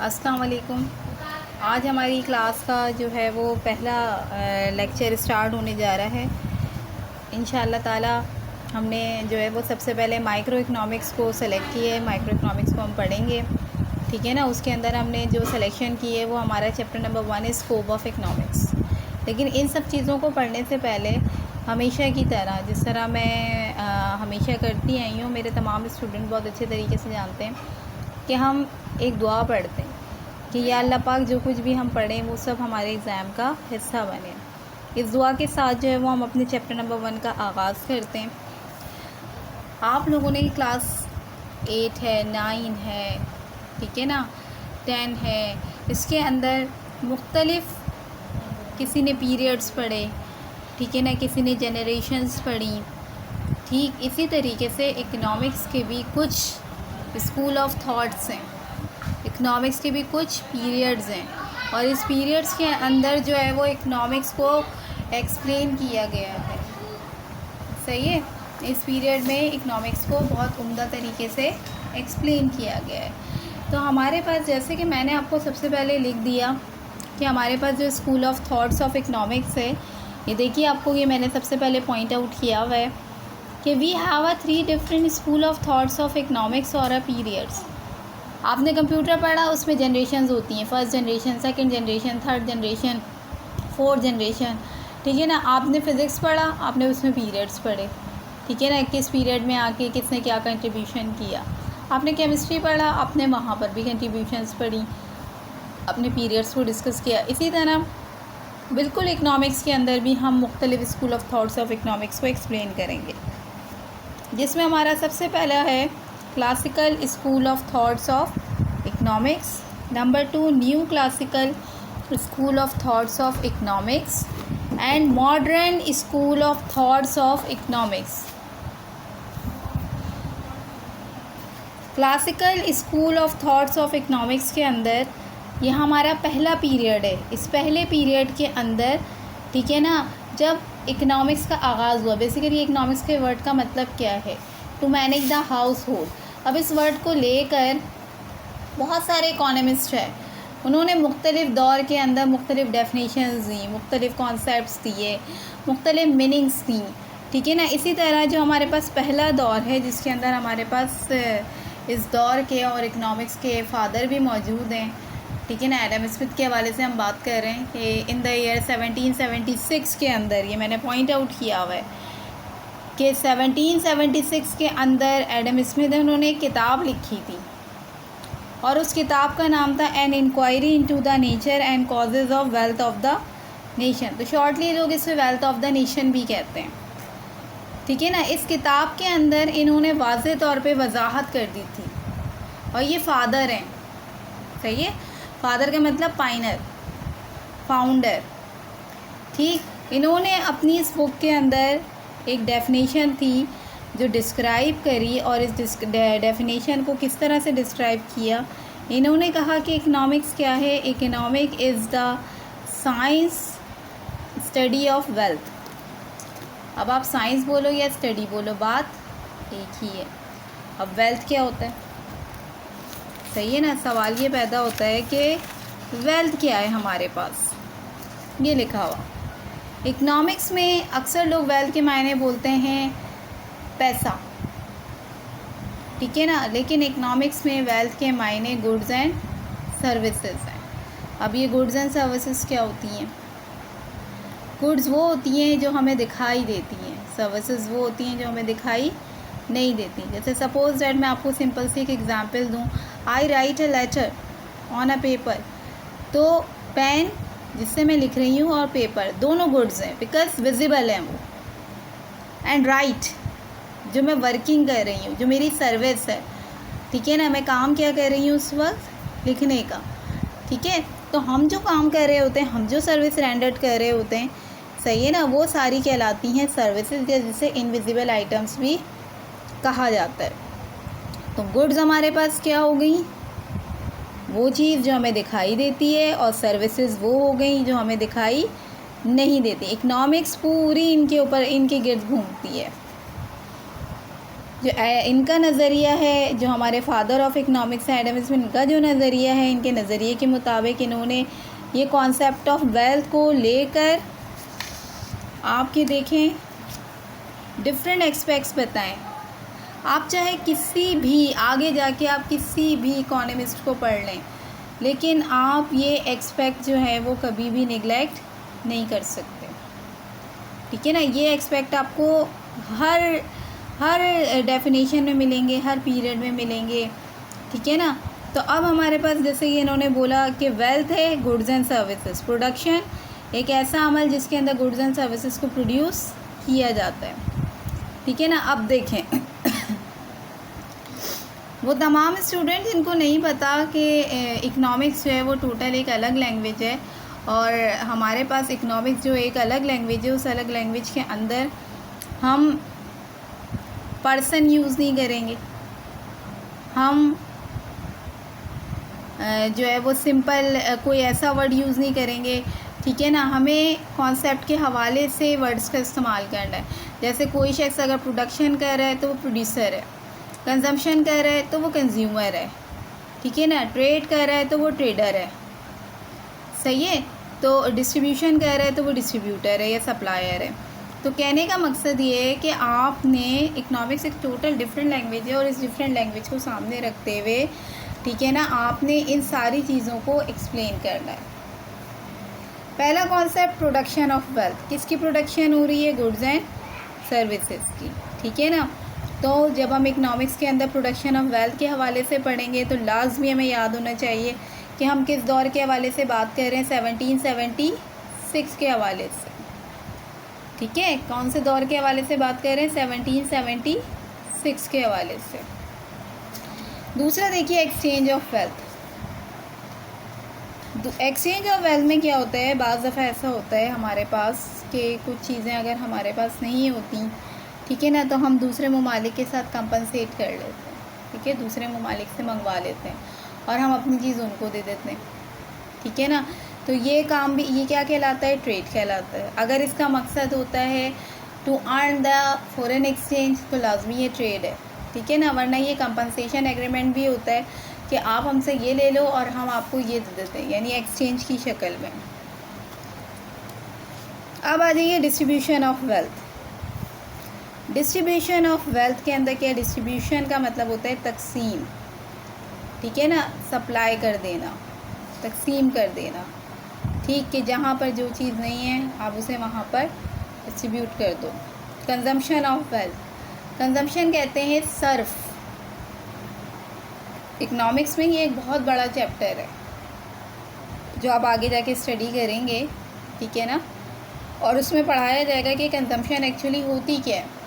अस्सलाम वालेकुम। आज हमारी क्लास का जो है वो पहला लेक्चर स्टार्ट होने जा रहा है। इंशाअल्लाह ताला हमने जो है वो सबसे पहले माइक्रो इकनॉमिक्स को सेलेक्ट किया है। माइक्रो इकनॉमिक्स को हम पढ़ेंगे, ठीक है ना। उसके अंदर हमने जो सिलेक्शन की है वो हमारा चैप्टर नंबर 1 है, स्कोप ऑफ इकनॉमिक्स। लेकिन इन सब चीज़ों को पढ़ने से पहले हमेशा की तरह, जिस तरह मैं हमेशा करती आई हूँ, मेरे तमाम स्टूडेंट बहुत अच्छे तरीके से जानते हैं कि हम एक दुआ पढ़ते हैं कि या अल्लाह पाक जो कुछ भी हम पढ़ें वो सब हमारे एग्ज़ाम का हिस्सा बने। इस दुआ के साथ जो है वो हम अपने चैप्टर नंबर 1 का आगाज़ करते हैं। आप लोगों ने क्लास 8 है, 9 है, ठीक है ना, 10 है, इसके अंदर मुख्तलिफ़ किसी ने पीरियड्स पढ़े, ठीक है ना, किसी ने जनरेशन्स पढ़ी। ठीक इसी तरीके से इकनॉमिक्स के भी कुछ स्कूल ऑफ थॉट्स हैं, इकनॉमिक्स के भी कुछ पीरियड्स हैं, और इस पीरियड्स के अंदर जो है वो इकनॉमिक्स को एक्सप्लेन किया गया है। सही है, इस पीरियड में इकनॉमिक्स को बहुत उम्दा तरीके से एक्सप्लेन किया गया है। तो हमारे पास, जैसे कि मैंने आपको सबसे पहले लिख दिया कि हमारे पास जो school of thoughts of economics है, ये देखिए आपको, ये मैंने सबसे पहले पॉइंट आउट किया हुआ है कि we have a 3 different school of thoughts of economics और अ पीरियड्स। आपने कंप्यूटर पढ़ा, उसमें जनरेशन्स होती हैं, first generation, second generation, third generation, fourth generation, ठीक है ना। आपने फ़िज़िक्स पढ़ा, आपने उसमें पीरियड्स पढ़े, ठीक है ना, किस पीरियड में आके किसने क्या कंट्रीब्यूशन किया। आपने केमिस्ट्री पढ़ा, आपने वहाँ पर भी कंट्रीब्यूशंस पढ़ी, अपने पीरियड्स को डिस्कस किया। इसी तरह बिल्कुल इकनॉमिक्स के अंदर भी हम मुख्तलिफ़ school of thoughts of economics को एक्सप्लेन करेंगे, जिसमें हमारा सबसे पहला है classical school of thoughts of economics, number 2 new classical school of thoughts of economics and modern school of thoughts of economics. Classical school of thoughts of economics के अंदर ये हमारा पहला पीरियड है। इस पहले पीरियड के अंदर, ठीक है ना, जब इकनॉमिक्स का आगाज़ हुआ, बेसिकली इकनॉमिक्स के वर्ड का मतलब क्या है, to manage the household. अब इस वर्ड को लेकर बहुत सारे इकोनॉमिस्ट हैं, उन्होंने मुख्तलिफ़ दौर के अंदर मुख्तलिफ़ डेफिनेशंस दी, मुख्तलिफ़ कॉन्सेप्ट्स दिए, मुख्तलिफ़ मीनिंग्स दी, ठीक है ना। इसी तरह जो हमारे पास पहला दौर है, जिसके अंदर हमारे पास इस दौर के और इकनॉमिक्स के फ़ादर भी मौजूद हैं, ठीक है ना। एडम स्मिथ के हवाले से हम बात कर रहे हैं कि इन द ईयर 1776 के अंदर, ये मैंने पॉइंट आउट किया हुआ है कि 1776 के अंदर एडम स्मिथ ने उन्होंने एक किताब लिखी थी, और उस किताब का नाम था an inquiry into the nature and causes of wealth of the nation. तो शॉर्टली लोग इसे वेल्थ ऑफ द नेशन भी कहते हैं, ठीक है ना। इस किताब के अंदर इन्होंने वाज़ेह तौर पे वजाहत कर दी थी, और ये फ़ादर हैं, सही है, फ़ादर का मतलब पाइनर, फाउंडर, ठीक। इन्होंने अपनी इस बुक के अंदर एक डेफिनेशन थी जो डिस्क्राइब करी, और इस डेफिनेशन को किस तरह से डिस्क्राइब किया। इन्होंने कहा कि इकनॉमिक्स क्या है, economic is the science study of wealth. अब आप साइंस बोलो या स्टडी बोलो, बात एक ही है। अब वेल्थ क्या होता है, सही है ना। सवाल ये पैदा होता है कि वेल्थ क्या है हमारे पास, ये लिखा हुआ। इकनॉमिक्स में अक्सर लोग वेल्थ के मायने बोलते हैं पैसा, ठीक है ना, लेकिन इकनॉमिक्स में वेल्थ के मायने गुड्स एंड सर्विसेज हैं। अब ये गुड्स एंड सर्विसेज क्या होती हैं? गुड्स वो होती हैं जो हमें दिखाई देती हैं, सर्विसेज वो होती हैं जो हमें दिखाई नहीं देती। जैसे सपोज दैट मैं आपको सिंपल सी एक एग्जांपल दूं, I write a letter on a paper. तो पेन जिससे मैं लिख रही हूँ और पेपर दोनों गुड्स हैं, बिकॉज विजिबल हैं वो। एंड राइट जो मैं वर्किंग कर रही हूँ, जो मेरी सर्विस है, ठीक है ना, मैं काम क्या कर रही हूँ उस वक्त, लिखने का, ठीक है। तो हम जो काम कर रहे होते हैं, हम जो सर्विस रेंडर्ड कर रहे होते हैं, सही है ना, वो सारी कहलाती हैं सर्विसेज, जिसे इनविजिबल आइटम्स भी कहा जाता है। तो गुड्स हमारे पास क्या हो गई, वो चीज़ जो हमें दिखाई देती है, और सर्विसेज वो हो गई जो हमें दिखाई नहीं देती। इकनॉमिक्स पूरी इनके ऊपर, इनके गिर्द घूमती है, जो इनका नज़रिया है, जो हमारे फादर ऑफ इकनॉमिक्स हैं एडम स्मिथ, इनका जो नज़रिया है, इनके नज़रिए के मुताबिक इन्होंने ये कॉन्सेप्ट ऑफ वेल्थ को लेकर आपके देखें डिफरेंट एस्पेक्ट्स बताएं। आप चाहे किसी भी आगे जाके आप किसी भी इकोनॉमिस्ट को पढ़ लें, लेकिन आप ये एक्सपेक्ट जो है वो कभी भी निगलेक्ट नहीं कर सकते, ठीक है ना। ये एक्सपेक्ट आपको हर डेफिनेशन में मिलेंगे, हर पीरियड में मिलेंगे, ठीक है ना। तो अब हमारे पास जैसे कि इन्होंने बोला कि वेल्थ है गुड्स एंड सर्विसेज, प्रोडक्शन एक ऐसा अमल जिसके अंदर गुड्स एंड सर्विसेज को प्रोड्यूस किया जाता है, ठीक है ना। अब देखें वो तमाम स्टूडेंट जिनको नहीं पता कि इकनॉमिक्स जो है वो टोटल एक अलग लैंग्वेज है, और हमारे पास इकनॉमिक्स जो एक अलग लैंग्वेज है, उस अलग लैंग्वेज के अंदर हम पर्सन यूज़ नहीं करेंगे, हम जो है वो सिंपल कोई ऐसा वर्ड यूज़ नहीं करेंगे, ठीक है ना। हमें कॉन्सेप्ट के हवाले से वर्ड्स का इस्तेमाल करना है। जैसे कोई शख्स अगर प्रोडक्शन कर रहा है तो वो प्रोड्यूसर है, कंजम्पशन कर रहा है तो वो कंज्यूमर है, ठीक है ना। ट्रेड कर रहा है तो वो ट्रेडर है, सही है। तो डिस्ट्रीब्यूशन कर रहा है तो वो डिस्ट्रीब्यूटर है या सप्लायर है। तो कहने का मकसद ये है कि आपने इकनॉमिक्स एक टोटल डिफरेंट लैंग्वेज है, और इस डिफरेंट लैंग्वेज को सामने रखते हुए, ठीक है ना, आपने इन सारी चीज़ों को एक्सप्लेन करना है। पहला कॉन्सेप्ट प्रोडक्शन ऑफ वेल्थ, किसकी प्रोडक्शन हो रही है? गुड्स एंड सर्विसेज की, ठीक है ना। तो जब हम इकनॉमिक्स के अंदर प्रोडक्शन ऑफ वेल्थ के हवाले से पढ़ेंगे तो लाजमी हमें याद होना चाहिए कि हम किस दौर के हवाले से बात कर रहे हैं, 1776 के हवाले से, ठीक है। कौन से दौर के हवाले से बात कर रहे हैं? 1776 के हवाले से। दूसरा देखिए exchange of wealth. Exchange of wealth में क्या होता है, बाज़ दफ़ा ऐसा होता है हमारे पास कि कुछ चीज़ें अगर हमारे पास नहीं होती, ठीक है ना, तो हम दूसरे ममालिक के साथ कंपनसेट कर लेते हैं, ठीक है, दूसरे ममालिक से मंगवा लेते हैं और हम अपनी चीज़ उनको दे देते हैं, ठीक है ना। तो ये काम भी, ये क्या कहलाता है? ट्रेड कहलाता है। अगर इसका मकसद होता है to earn the foreign exchange तो लाजमी ये ट्रेड है, ठीक है ना, वरना ये कंपनसेशन एग्रीमेंट भी होता है कि आप हमसे ये ले लो और हम आपको ये दे देते हैं, यानी एक्सचेंज की शक्ल में। अब आ जाइए distribution of wealth. Distribution of wealth के अंदर क्या? डिस्ट्रीब्यूशन का मतलब होता है तकसीम, ठीक है ना, सप्लाई कर देना, तकसीम कर देना, ठीक, कि जहाँ पर जो चीज़ नहीं है आप उसे वहाँ पर डिस्ट्रीब्यूट कर दो। कंजम्पशन ऑफ वेल्थ, कंजम्पशन कहते हैं सर्फ। इकनॉमिक्स में ये एक बहुत बड़ा चैप्टर है जो आप आगे जाके स्टडी करेंगे, ठीक है ना, और उसमें पढ़ाया जाएगा कि कंजम्पशन एक्चुअली होती क्या है।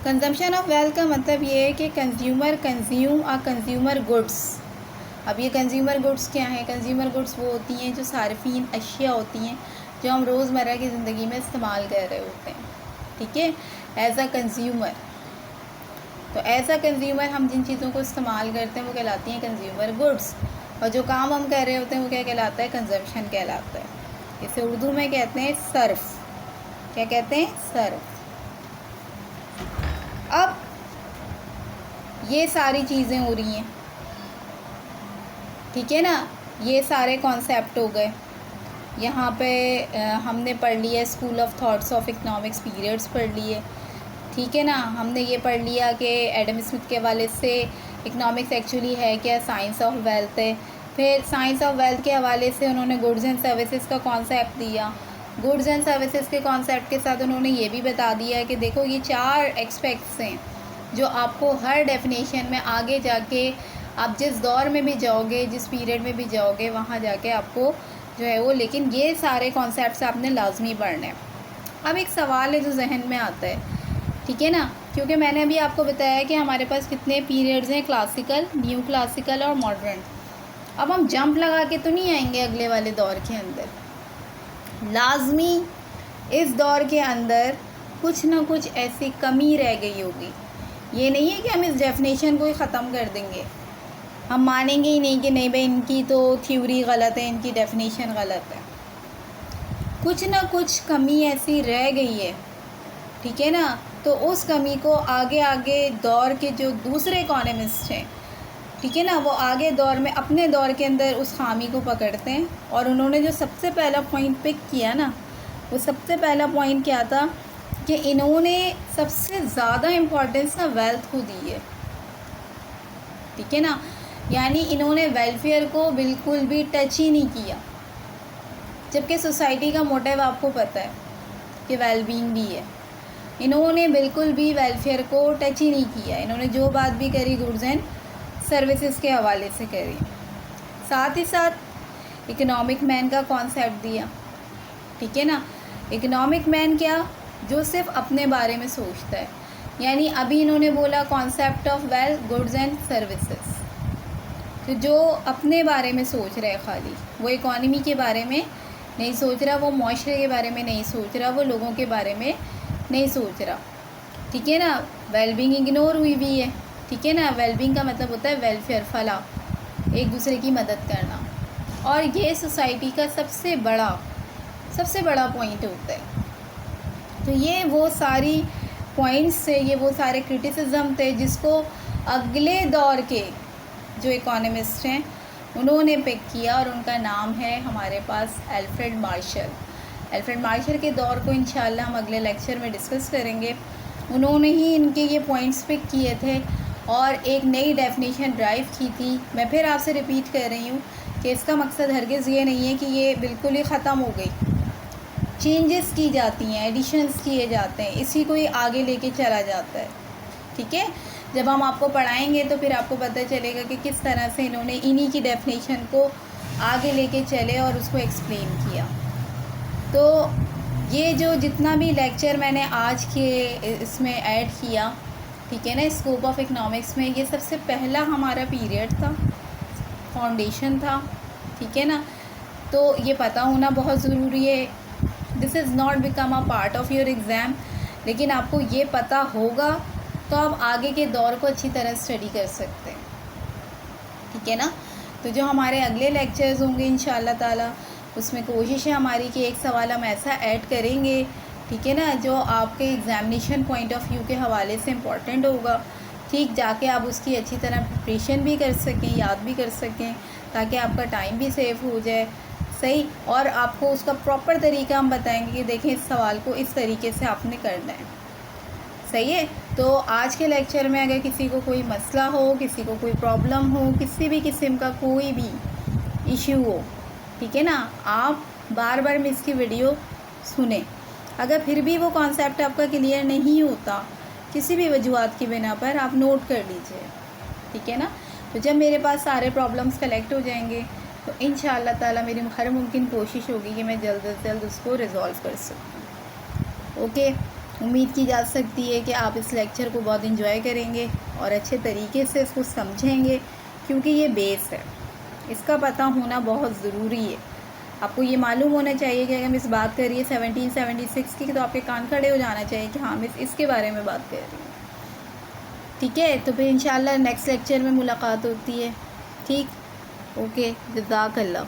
कंजम्पशन ऑफ वेल्थ का मतलब ये है कि कंज्यूमर कंज्यूम आ कंज्यूमर गुड्स। अब ये कंज्यूमर गुड्स क्या हैं? कंज्यूमर गुड्स वो होती हैं जो सार्फिन अशिया होती हैं जो हम रोज़मर्रा की ज़िंदगी में इस्तेमाल कर रहे होते हैं, ठीक है, एज अ कंज्यूमर। तो एज अ कंज्यूमर हम जिन चीज़ों को इस्तेमाल करते हैं वो कहलाती हैं कंज्यूमर गुड्स, और जो काम हम कर रहे होते हैं वो क्या कहलाता है? कंजम्पशन कहलाता है। इसे उर्दू में कहते हैं सर्फ। क्या कहते हैं? सर्फ। अब ये सारी चीज़ें हो रही हैं, ठीक है ना, ये सारे कॉन्सेप्ट हो गए। यहाँ पे हमने पढ़ लिया school of thoughts of economics periods पढ़ लिए, ठीक है ना। हमने ये पढ़ लिया कि एडम स्मिथ के हवाले से इकनॉमिक्स एक्चुअली है क्या, साइंस ऑफ वेल्थ है। फिर साइंस ऑफ वेल्थ के हवाले से उन्होंने गुड्स एंड सर्विसेज का कॉन्सेप्ट दिया। गुड्स एंड सर्विसेज के कॉन्सेप्ट के साथ उन्होंने ये भी बता दिया कि देखो ये 4 एस्पेक्ट्स हैं जो आपको हर डेफिनेशन में आगे जाके आप जिस दौर में भी जाओगे, जिस पीरियड में भी जाओगे, वहाँ जाके आपको जो है वो, लेकिन ये सारे कॉन्सेप्ट्स आपने लाजमी पढ़ने हैं। अब एक सवाल है जो जहन में आता है, ठीक है ना, क्योंकि मैंने अभी आपको बताया कि हमारे पास कितने पीरियड्स हैं, क्लासिकल, न्यू क्लासिकल और मॉडर्न। अब हम जंप लगा के तो नहीं आएंगे अगले वाले दौर के अंदर, लाजमी इस दौर के अंदर कुछ ना कुछ ऐसी कमी रह गई होगी। ये नहीं है कि हम इस डेफिनेशन को ही ख़त्म कर देंगे, हम मानेंगे ही नहीं कि नहीं भाई इनकी तो थ्योरी गलत है, इनकी डेफिनेशन गलत है। कुछ ना कुछ कमी ऐसी रह गई है, ठीक है ना, तो उस कमी को आगे आगे दौर के जो दूसरे इकोनॉमिस्ट हैं, ठीक है ना, वो आगे दौर में अपने दौर के अंदर उस खामी को पकड़ते हैं। और उन्होंने जो सबसे पहला पॉइंट पिक किया ना, वो सबसे पहला पॉइंट क्या था कि इन्होंने सबसे ज़्यादा इम्पोर्टेंस ना वेल्थ को दी है, ठीक है ना। यानी इन्होंने वेलफेयर को बिल्कुल भी टच ही नहीं किया, जबकि सोसाइटी का मोटिव आपको पता है कि वेलबींग भी है। इन्होंने बिल्कुल भी वेलफेयर को टच ही नहीं किया। इन्होंने जो बात भी करी गुड्स एंड सर्विसेज के हवाले से करी। साथ ही साथ इकोनॉमिक मैन का कॉन्सेप्ट दिया, ठीक है ना। इकोनॉमिक मैन क्या, जो सिर्फ अपने बारे में सोचता है। यानी अभी इन्होंने बोला concept of wealth, goods and services, तो जो अपने बारे में सोच रहा है खाली, वो इकॉनमी के बारे में नहीं सोच रहा, वो माशरे के बारे में नहीं सोच रहा, वो लोगों के बारे में नहीं सोच रहा, ठीक है ना। वेलबींग इग्नोर हुई भी है, ठीक है ना। वेलबींग का मतलब होता है वेलफेयर, फलाह, एक दूसरे की मदद करना। और ये सोसाइटी का सबसे बड़ा पॉइंट होता है। तो ये वो सारी पॉइंट्स थे, ये वो सारे क्रिटिसिज्म थे जिसको अगले दौर के जो इकोनॉमिस्ट हैं उन्होंने पिक किया, और उनका नाम है हमारे पास अल्फ्रेड मार्शल। अल्फ्रेड मार्शल के दौर को इंशाल्लाह हम अगले लेक्चर में डिस्कस करेंगे। उन्होंने ही इनके ये पॉइंट्स पिक किए थे और एक नई डेफिनेशन ड्राइव की थी। मैं फिर आपसे रिपीट कर रही हूँ कि इसका मकसद हरगिज़ ये नहीं है कि ये बिल्कुल ही ख़त्म हो गई। चेंजेस की जाती हैं, एडिशंस किए जाते हैं, इसी को ही आगे लेके चला जाता है, ठीक है। जब हम आपको पढ़ाएंगे तो फिर आपको पता चलेगा कि किस तरह से इन्होंने इन्हीं की डेफिनेशन को आगे लेके चले और उसको एक्सप्लेन किया। तो ये जो जितना भी लेक्चर मैंने आज के इसमें ऐड किया, ठीक है ना, स्कोप ऑफ इकनॉमिक्स में, ये सबसे पहला हमारा पीरियड था, फाउंडेशन था, ठीक है ना। तो ये पता होना बहुत ज़रूरी है। This is not become a part of your exam, लेकिन आपको ये पता होगा तो आप आगे के दौर को अच्छी तरह स्टडी कर सकते हैं, ठीक है ना। तो जो हमारे अगले लेक्चर्स होंगे इंशाअल्लाह ताला, उसमें कोशिश है हमारी कि एक सवाल हम ऐसा ऐड करेंगे, ठीक है ना, जो आपके एग्ज़ामिनेशन पॉइंट ऑफ व्यू के हवाले से इम्पॉर्टेंट होगा, ठीक, जाके आप उसकी अच्छी तरह प्रिपरेशन भी कर सकें, याद भी कर सकें, ताकि आपका टाइम भी सेव हो जाए, सही। और आपको उसका प्रॉपर तरीका हम बताएंगे कि देखें इस सवाल को इस तरीके से आपने करना है, सही है। तो आज के लेक्चर में अगर किसी को कोई मसला हो, किसी को कोई प्रॉब्लम हो, किसी भी किस्म का कोई भी इशू हो, ठीक है ना, आप बार बार मिस की वीडियो सुने। अगर फिर भी वो कॉन्सेप्ट आपका क्लियर नहीं होता किसी भी वजूहत की बिना पर, आप नोट कर लीजिए, ठीक है ना। तो जब मेरे पास सारे प्रॉब्लम्स कलेक्ट हो जाएंगे तो इंशाअल्लाह ताला मेरी हर मुमकिन कोशिश होगी कि मैं जल्द से जल्द उसको रिज़ॉल्व कर सकूँ। ओके, उम्मीद की जा सकती है कि आप इस लेक्चर को बहुत इंजॉय करेंगे और अच्छे तरीके से इसको समझेंगे, क्योंकि ये बेस है, इसका पता होना बहुत ज़रूरी है। आपको ये मालूम होना चाहिए कि अगर हम इस बात कर रही है 1776 की, तो आपके कान खड़े हो जाना चाहिए कि हाँ, मैं इसके बारे में बात कर रही हूँ, ठीक है। तो फिर इंशाअल्लाह नेक्स्ट लेक्चर में मुलाकात होती है, ठीक। ओके, जज़ाकल्लाह।